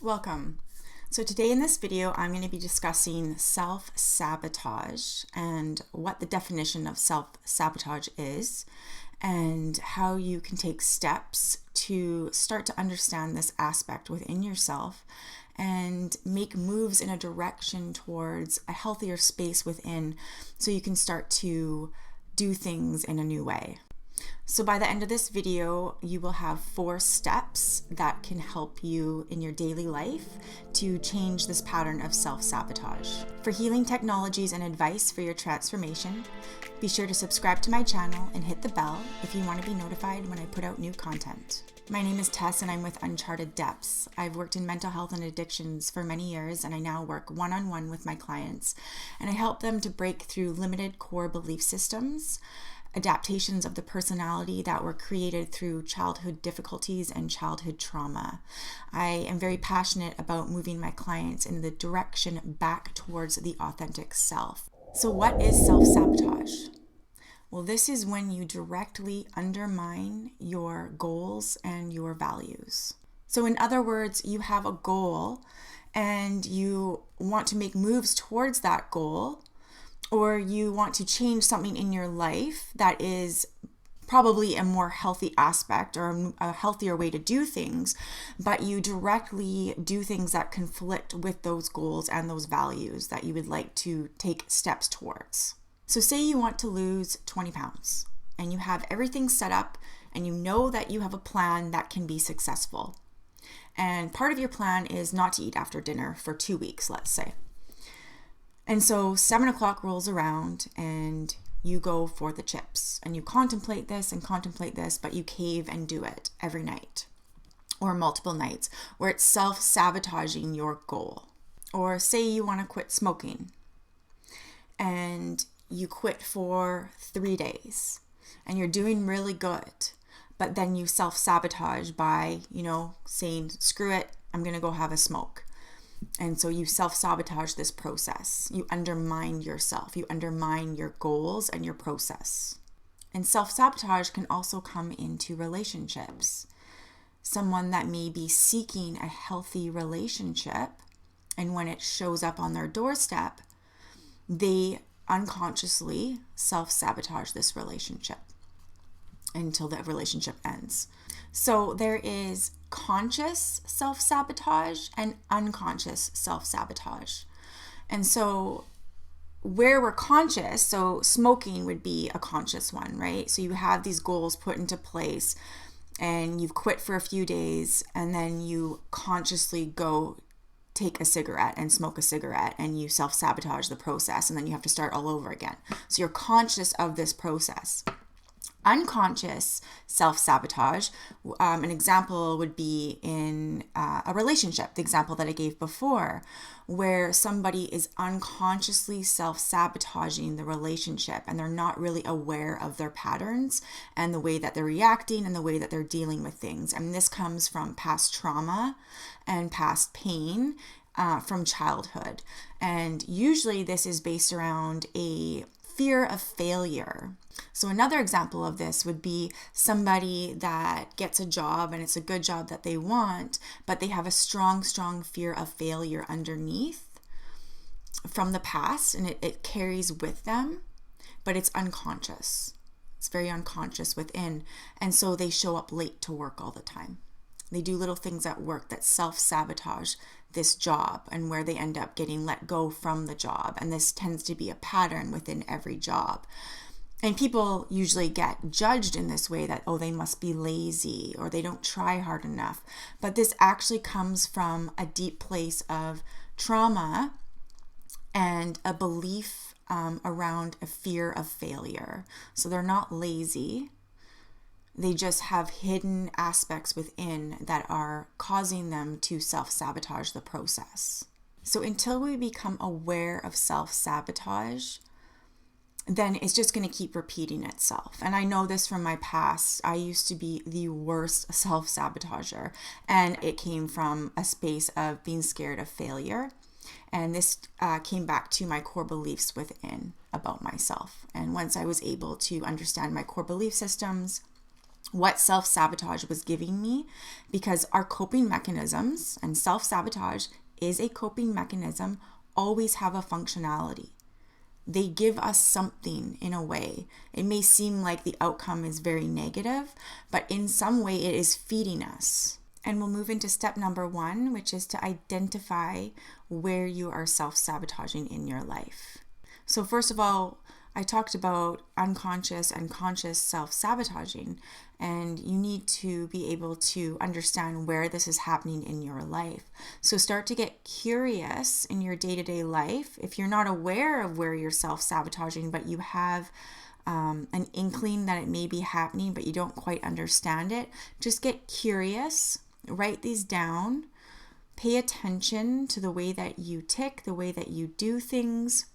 Welcome. So today in this video, I'm going to be discussing self-sabotage and what the definition of self-sabotage is and how you can take steps to start to understand this aspect within yourself and make moves in a direction towards a healthier space within so you can start to do things in a new way. So by the end of this video, you will have 4 steps that can help you in your daily life to change this pattern of self-sabotage. For healing technologies and advice for your transformation, be sure to subscribe to my channel and hit the bell if you want to be notified when I put out new content. My name is Tess and I'm with Uncharted Depths. I've worked in mental health and addictions for many years, and I now work one-on-one with my clients, and I help them to break through limited core belief systems, adaptations of the personality that were created through childhood difficulties and childhood trauma. I am very passionate about moving my clients in the direction back towards the authentic self. So what is self-sabotage? Well, this is when you directly undermine your goals and your values. So in other words, you have a goal and you want to make moves towards that goal, or you want to change something in your life that is probably a more healthy aspect or a healthier way to do things, but you directly do things that conflict with those goals and those values that you would like to take steps towards. So say you want to lose 20 pounds and you have everything set up and you know that you have a plan that can be successful. And part of your plan is not to eat after dinner for 2 weeks, let's say. And so 7 o'clock rolls around and you go for the chips and you contemplate this, but you cave and do it every night or multiple nights where it's self-sabotaging your goal. Or say you want to quit smoking and you quit for 3 days and you're doing really good, but then you self-sabotage by, saying, screw it, I'm going to go have a smoke. And so you self-sabotage this process. You undermine yourself. You undermine your goals and your process. And self-sabotage can also come into relationships. Someone that may be seeking a healthy relationship, and when it shows up on their doorstep, they unconsciously self-sabotage this relationship until that relationship ends. So there is conscious self-sabotage and unconscious self-sabotage. And so where we're conscious, so smoking would be a conscious one, right? So you have these goals put into place and you've quit for a few days and then you consciously go take a cigarette and smoke a cigarette and you self-sabotage the process and then you have to start all over again. So you're conscious of this process. Unconscious self-sabotage, an example would be in a relationship, the example that I gave before, where somebody is unconsciously self-sabotaging the relationship and they're not really aware of their patterns and the way that they're reacting and the way that they're dealing with things. And this comes from past trauma and past pain from childhood. And usually this is based around a fear of failure. So another example of this would be somebody that gets a job and it's a good job that they want, but they have a strong fear of failure underneath from the past, and it carries with them, but it's unconscious. It's very unconscious within. And so they show up late to work all the time. They do little things at work that self-sabotage this job and where they end up getting let go from the job. And this tends to be a pattern within every job. And people usually get judged in this way that, oh, they must be lazy or they don't try hard enough. But this actually comes from a deep place of trauma and a belief around a fear of failure. So they're not lazy. They just have hidden aspects within that are causing them to self-sabotage the process. So until we become aware of self-sabotage, then it's just going to keep repeating itself. And I know this from my past. I used to be the worst self-sabotager, and it came from a space of being scared of failure. And this came back to my core beliefs within about myself. And once I was able to understand my core belief systems, what self-sabotage was giving me, because our coping mechanisms, and self-sabotage is a coping mechanism, always have a functionality. They give us something in a way. It may seem like the outcome is very negative, but in some way it is feeding us. And we'll move into step number 1, which is to identify where you are self-sabotaging in your life. So first of all, I talked about unconscious and conscious self-sabotaging, and you need to be able to understand where this is happening in your life. So start to get curious in your day-to-day life. If you're not aware of where you're self-sabotaging, but you have an inkling that it may be happening, but you don't quite understand it, just get curious, write these down, pay attention to the way that you tick, the way that you do things,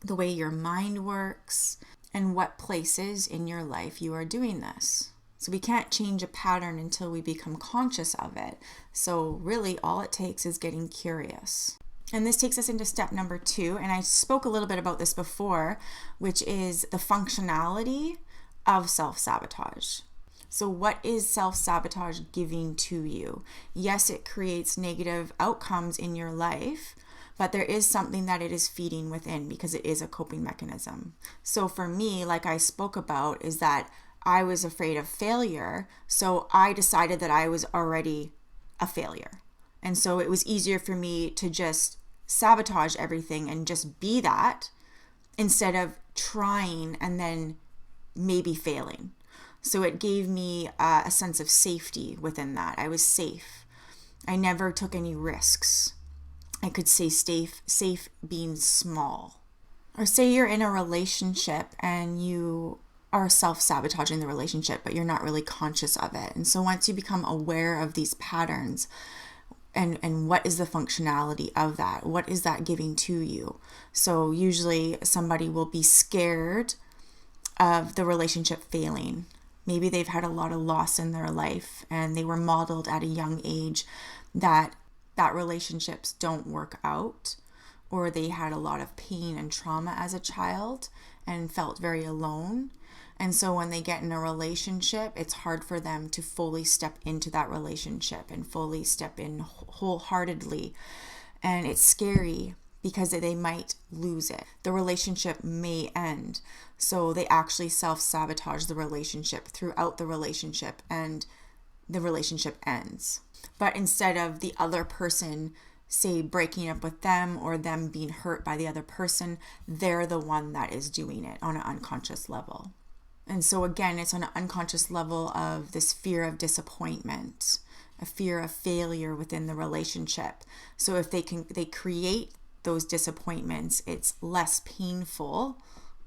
the way your mind works, and what places in your life you are doing this. So we can't change a pattern until we become conscious of it. So really all it takes is getting curious. And this takes us into step number 2, and I spoke a little bit about this before, which is the functionality of self-sabotage. So what is self-sabotage giving to you? Yes, it creates negative outcomes in your life, but there is something that it is feeding within, because it is a coping mechanism. So for me, like I spoke about, is that I was afraid of failure, so I decided that I was already a failure. And so it was easier for me to just sabotage everything and just be that, instead of trying and then maybe failing. So it gave me a sense of safety within that. I was safe. I never took any risks. I could say safe being small. Or say you're in a relationship and you are self-sabotaging the relationship, but you're not really conscious of it. And so once you become aware of these patterns, and what is the functionality of that? What is that giving to you? So usually somebody will be scared of the relationship failing. Maybe they've had a lot of loss in their life and they were modeled at a young age that relationships don't work out, or they had a lot of pain and trauma as a child and felt very alone. And so when they get in a relationship, it's hard for them to fully step into that relationship and fully step in wholeheartedly. And it's scary because they might lose it. The relationship may end. So they actually self-sabotage the relationship throughout the relationship, and the relationship ends. But instead of the other person, say, breaking up with them or them being hurt by the other person, they're the one that is doing it on an unconscious level. And so again, it's on an unconscious level of this fear of disappointment, a fear of failure within the relationship. So if they create those disappointments, it's less painful,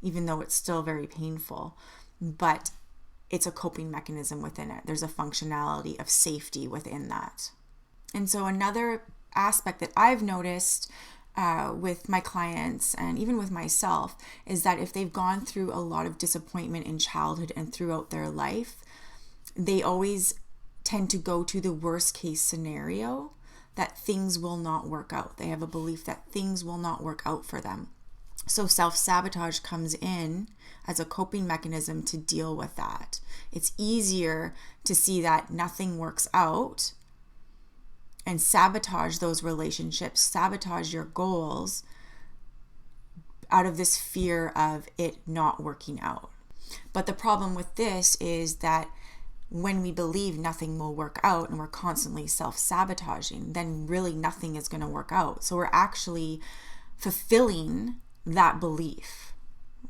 even though it's still very painful, but it's a coping mechanism within it. There's a functionality of safety within that. And so another aspect that I've noticed with my clients and even with myself is that if they've gone through a lot of disappointment in childhood and throughout their life, they always tend to go to the worst case scenario, that things will not work out. They have a belief that things will not work out for them. So self-sabotage comes in as a coping mechanism to deal with that. It's easier to see that nothing works out and sabotage those relationships, sabotage your goals out of this fear of it not working out. But the problem with this is that when we believe nothing will work out and we're constantly self-sabotaging, then really nothing is going to work out. So we're actually fulfilling that belief,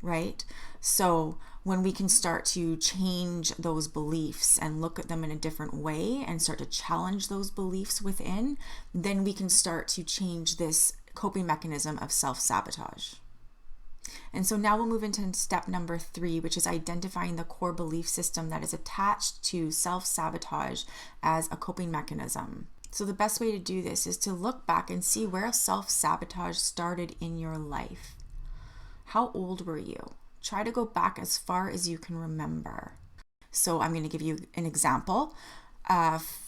right? So when we can start to change those beliefs and look at them in a different way and start to challenge those beliefs within, then we can start to change this coping mechanism of self-sabotage. And so now we'll move into step number 3, which is identifying the core belief system that is attached to self-sabotage as a coping mechanism. So the best way to do this is to look back and see where self-sabotage started in your life. How old were you? Try to go back as far as you can remember. So I'm going to give you an example.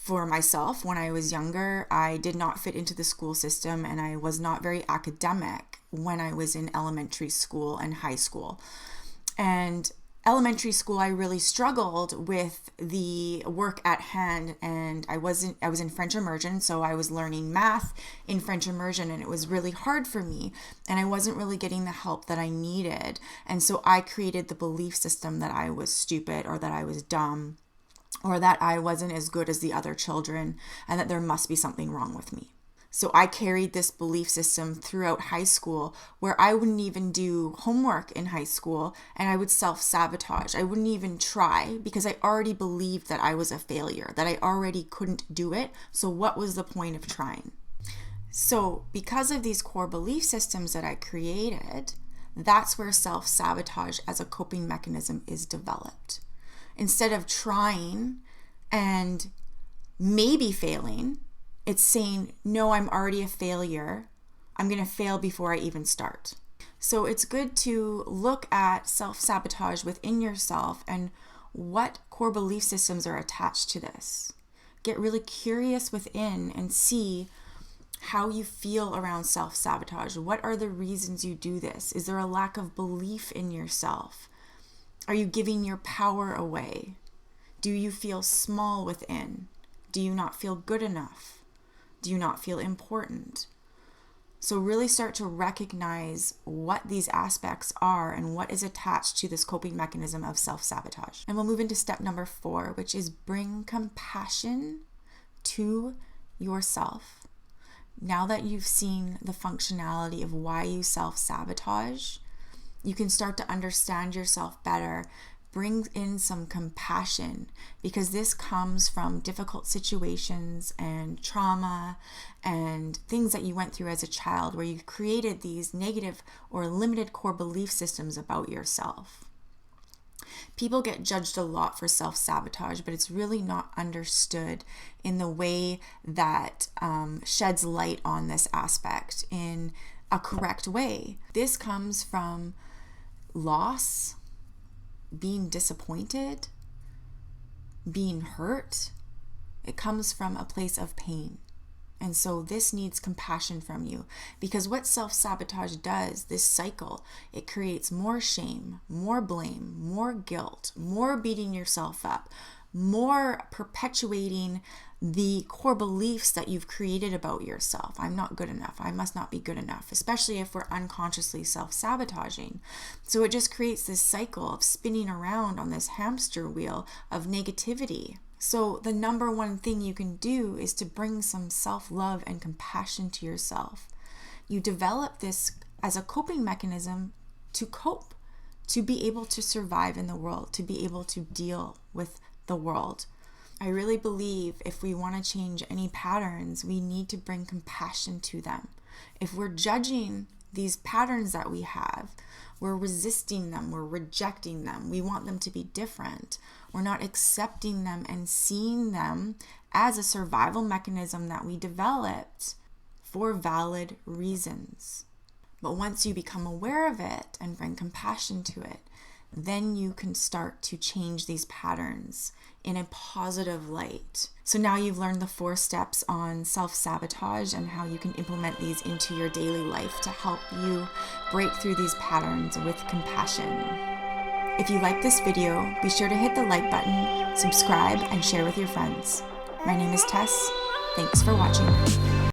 For myself, when I was younger, I did not fit into the school system and I was not very academic when I was in elementary school and high school. And elementary school, I really struggled with the work at hand, and I was in French immersion, so I was learning math in French immersion, and it was really hard for me, and I wasn't really getting the help that I needed. And so I created the belief system that I was stupid, or that I was dumb, or that I wasn't as good as the other children, and that there must be something wrong with me. So I carried this belief system throughout high school, where I wouldn't even do homework in high school, and I would self-sabotage. I wouldn't even try because I already believed that I was a failure, that I already couldn't do it. So what was the point of trying? So because of these core belief systems that I created, that's where self-sabotage as a coping mechanism is developed. Instead of trying and maybe failing, it's saying, no, I'm already a failure. I'm going to fail before I even start. So it's good to look at self-sabotage within yourself and what core belief systems are attached to this. Get really curious within and see how you feel around self-sabotage. What are the reasons you do this? Is there a lack of belief in yourself? Are you giving your power away? Do you feel small within? Do you not feel good enough? Do you not feel important? So really start to recognize what these aspects are and what is attached to this coping mechanism of self-sabotage. And we'll move into step number 4, which is bring compassion to yourself. Now that you've seen the functionality of why you self-sabotage, you can start to understand yourself better. Bring in some compassion, because this comes from difficult situations and trauma and things that you went through as a child, where you created these negative or limited core belief systems about yourself. People get judged a lot for self-sabotage, but it's really not understood in the way that sheds light on this aspect in a correct way. This comes from loss, being disappointed, being hurt. It comes from a place of pain. And so this needs compassion from you, because what self-sabotage does, this cycle, it creates more shame, more blame, more guilt, more beating yourself up, more perpetuating the core beliefs that you've created about yourself. I'm not good enough. I must not be good enough, especially if we're unconsciously self-sabotaging. So it just creates this cycle of spinning around on this hamster wheel of negativity. So the number one thing you can do is to bring some self-love and compassion to yourself. You develop this as a coping mechanism to cope, to be able to survive in the world, to be able to deal with the world. I really believe if we want to change any patterns, we need to bring compassion to them. If we're judging these patterns that we have, we're resisting them, we're rejecting them, we want them to be different, we're not accepting them and seeing them as a survival mechanism that we developed for valid reasons. But once you become aware of it and bring compassion to it, then you can start to change these patterns in a positive light. So now you've learned the 4 steps on self-sabotage and how you can implement these into your daily life to help you break through these patterns with compassion. If you like this video, be sure to hit the like button, subscribe, and share with your friends. My name is Tess. Thanks for watching.